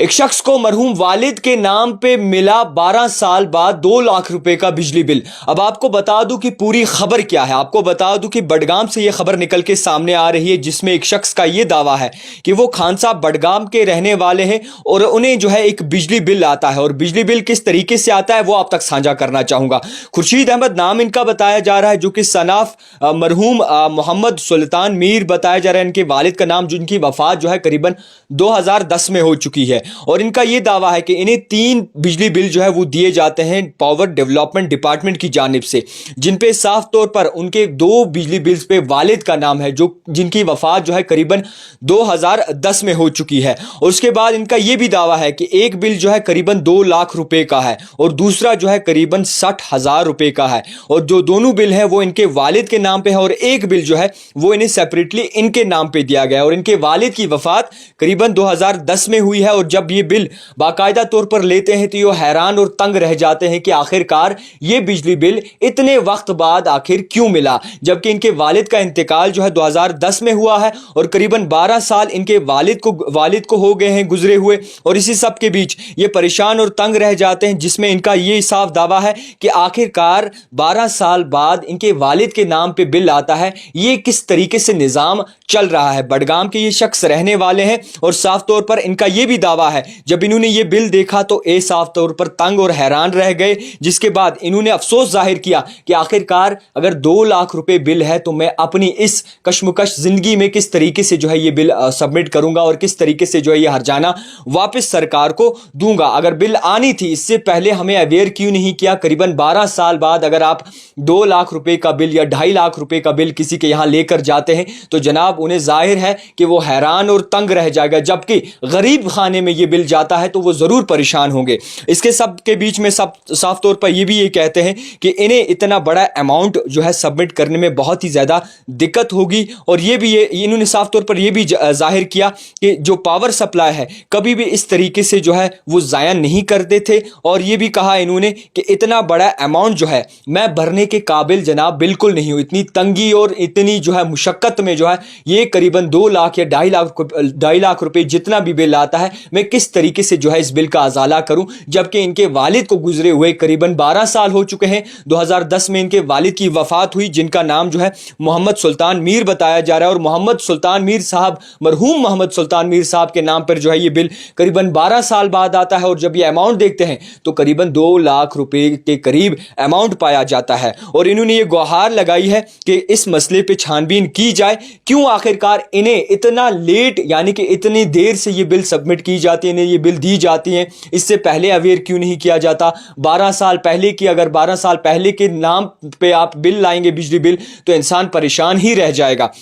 एक शख्स को मरहूम वालिद के नाम पे मिला 12 साल बाद 2 लाख रुपए का बिजली बिल। अब आपको बता दूं कि पूरी खबर क्या है। आपको बता दूं कि बडगाम से यह खबर निकल के सामने आ रही है, जिसमें एक शख्स का यह दावा है कि वो खान साहब बडगाम के रहने वाले हैं और उन्हें जो है एक बिजली बिल आता है। और बिजली बिल किस तरीके से आता है वो आप तक साझा करना चाहूंगा। खुर्शीद अहमद नाम इनका बताया जा रहा है, जो कि सनाफ मरहूम मोहम्मद सुल्तान मीर बताया जा रहा है इनके वालिद का नाम, जिनकी वफात जो है करीबन 2010 में हो चुकी है। और इनका यह दावा है कि इन्हें 3 बिजली बिल जो है वो दिए जाते हैं पावर डेवलपमेंट डिपार्टमेंट की जानिब से, जिन पे साफ तौर पर उनके 2 बिजली बिल्स पे वालिद का नाम है, जो जिनकी वफात जो है करीबन 2010 में हो चुकी है। और उसके बाद इनका यह भी दावा है कि एक बिल जो है करीबन 2 लाख रुपए का है और दूसरा जो है करीबन 60,000 रुपए का है। और जो दोनों बिल है वो इनके वालिद के नाम पे है और एक बिल जो है वो इन्हें सेपरेटली इनके नाम पे दिया गया है। और इनके वालिद की वफात करीबन 2010 में हुई है। और जब ये बिल बाकायदा तौर पर लेते हैं तो ये हैरान और तंग रह जाते हैं कि आखिरकार ये बिजली बिल इतने वक्त बाद आखिर क्यों मिला, जबकि इनके वालिद का इंतकाल जो है 2010 में हुआ है और करीबन 12 साल इनके वालिद को हो गए हैं गुजरे हुए। और इसी सब के बीच ये परेशान और तंग रह जाते हैं, जिसमें इनका ये साफ दावा है कि आखिरकार 12 साल बाद इनके वालिद के नाम पे बिल आता है। ये किस तरीके से निज़ाम चल रहा है। बडगाम के ये शख्स रहने वाले हैं और साफ तौर पर इनका ये भी दावा है जब इन्होंने ये बिल देखा तो साफ तौर पर तंग और हैरान रह गए, जिसके बाद इन्होंने अफसोस जाहिर किया कि आखिरकार अगर 2 लाख रुपए बिल है तो मैं अपनी इस कशमकश जिंदगी में किस तरीके से जो है ये बिल सबमिट करूंगा और किस तरीके से जो है ये हर्जाना वापस सरकार को दूंगा। अगर बिल आनी थी इससे पहले हमें अवेयर क्यों नहीं किया। करीबन 12 साल बाद अगर आप 2 लाख रुपए का बिल या 2.5 लाख रुपए का बिल किसी के यहां लेकर जाते हैं तो जनाब उन्हें जाहिर है कि वो हैरान और तंग रह जाएगा, जबकि गरीब खाने में ये बिल जाता है तो वो जरूर परेशान होंगे। इसके सब के बीच में सब साफ तौर पर ये भी ये कहते हैं कि इन्हें इतना बड़ा अमाउंट जो है सबमिट करने में बहुत ही ज्यादा दिक्कत होगी। और ये भी इन्होंने साफ तौर पर ये भी जाहिर किया कि जो पावर सप्लाई है कभी भी इस तरीके से जो है वो जाया नहीं करते थे। और ये भी कहा इन्होंने कि इतना बड़ा अमाउंट जो है मैं भरने के काबिल जनाब बिल्कुल नहीं हूं। इतनी तंगी और इतनी जो है मुशक्कत में जो है ये करीबन 2 लाख या 2.5 लाख रुपए जितना भी बिल आता है मैं किस तरीके से जो है इस बिल का अजाला करूं, जबकि इनके वालिद को गुजरे हुए करीबन 12 साल हो चुके हैं। 2010 में इनके वालिद की वफात हुई, जिनका नाम जो है मोहम्मद सुल्तान मीर बताया जा रहा है। और मोहम्मद सुल्तान मीर साहब, मरहूम मोहम्मद सुल्तान मीर साहब के नाम पर जो है ये बिल करीबन 12 साल बाद आता है। और जब ये अमाउंट देखते हैं तो करीबन 2 लाख रुपए के करीब अमाउंट पाया जाता है। और इन्होंने ये गुहार लगाई है कि इस मसले पर छानबीन की जाए, क्यों आखिरकार इन्हें इतना लेट यानी कि इतनी देर से ये बिल सबमिट की जाती है, इन्हें ये बिल दी जाती हैं, इससे पहले अवेयर क्यों नहीं किया जाता। 12 साल पहले की, अगर 12 साल पहले के नाम पे आप बिल लाएंगे बिजली बिल तो इंसान परेशान ही रह जाएगा।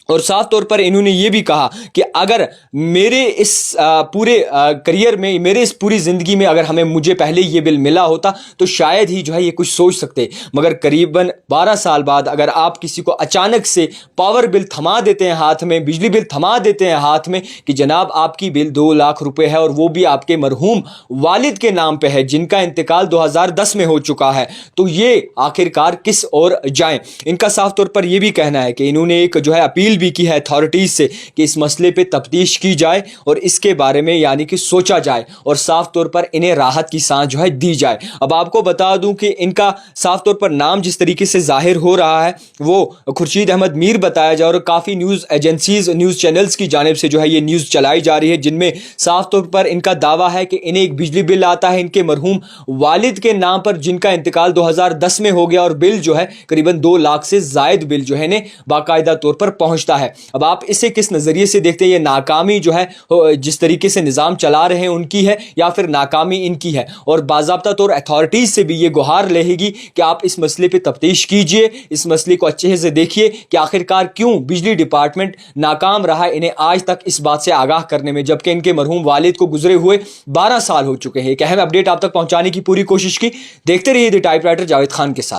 और साफ तौर पर इन्होंने ये भी कहा कि अगर मेरे इस पूरे करियर में, मेरे इस पूरी ज़िंदगी में अगर मुझे पहले ये बिल मिला होता तो शायद ही जो है ये कुछ सोच सकते, मगर करीबन 12 साल बाद अगर आप किसी को अचानक से पावर बिल थमा देते हैं हाथ में, बिजली बिल थमा देते हैं हाथ में कि जनाब आपकी बिल 2 लाख रुपए है और वो भी आपके मरहूम वालिद के नाम पे है जिनका इंतकाल 2010 में हो चुका है, तो ये आखिरकार किस ओर जाएं। इनका साफ तौर पर यह भी कहना है कि इन्होंने एक जो है अपील भी की है अथॉरिटीज से कि इस मसले पे तफ्तीश की जाए और इसके बारे में यानी कि सोचा जाए और साफ तौर पर इन्हें राहत की सांस जो है दी जाए। अब आपको बता दूं कि इनका साफ तौर पर नाम जिस तरीके से जाहिर हो रहा है वो खुर्शीद अहमद मीर बताया जा रहा है। और काफ़ी न्यूज़ एजेंसीज, न्यूज़ चैनल्स की जानिब से जो है ये न्यूज़ चलाई जा रही है, जिनमें साफ तौर पर इनका दावा है कि इन्हें एक बिजली बिल आता है इनके मरहूम वालिद के नाम पर, जिनका इंतकाल 2010 में हो गया और बिल जो है करीबन 2 लाख से जायद बिल जो है इन्हें बाकायदा तौर पर पहुंचता है। अब आप इसे किस नजरिए से देखते हैं? ये नाकामी जो है जिस तरीके से निजाम चला रहे हैं उनकी है या फिर नाकामी इनकी है? और बाज़ाब्ता तौर अथॉरिटीज से भी ये गुहार रहेगी कि आप इस मसले पे तफ्तीश कीजिए, इस मसले को अच्छे से देखिए कि आखिरकार क्यों बिजली डिपार्टमेंट नाकाम रहा इन्हें आज तक इस बात से आगाह करने में, जबकि इनके मरहूम वालिद को गुजरे हुए 12 साल हो चुके हैं। एक अहम अपडेट आप तक पहुंचाने की पूरी कोशिश की। देखते रहिए द टाइपराइटर जावेद खान के साथ।